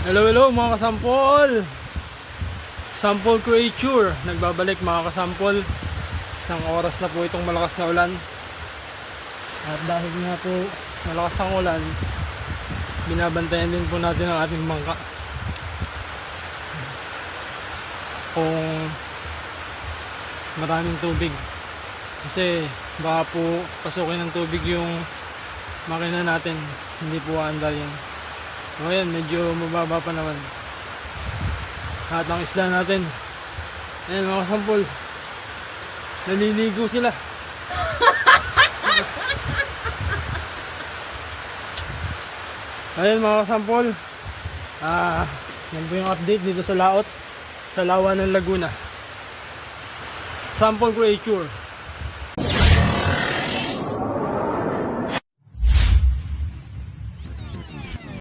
Hello, hello mga kasampol. Sample Creature nagbabalik mga kasampol. Isang oras na po itong malakas na ulan. At dahil nga po malakas ang ulan, binabantayan din po natin ang ating bangka kung maraming tubig, kasi baka po pasukin ng tubig yung makina natin, hindi po aandar yan. So ayan, medyo mababa pa naman. Lahat ng isda natin, ayan mga kasampol, naliligo sila. Ayan mga kasampol, yan po yung update dito sa laot, sa lawa ng Laguna. Sample Creature.